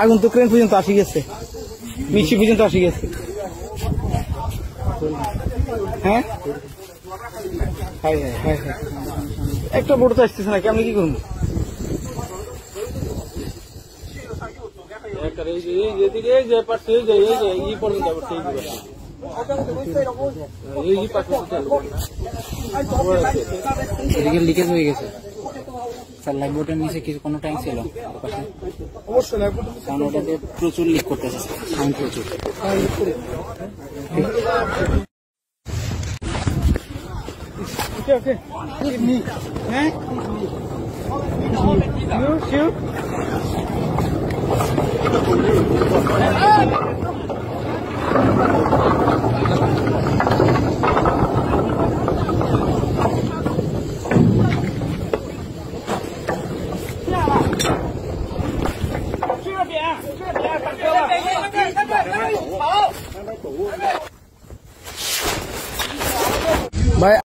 আগুন তো ক্রেন পর্যন্ত আসি গেছে, মিষ্টি পর্যন্ত আসি গেছে। হ্যাঁ হ্যাঁ হ্যাঁ হ্যাঁ, একটা বোট তো আসতেছে না, কেমনি কি করবো? এদিকে লিকেজ হয়ে গেছে স্যার। লাইফ বোটের নিচে কিছু কোনো ট্যাঙ্ক ছিল কারণ ওটাতে প্রচুর লিক করতেছে, সাউন্ড প্রচুর। ভাই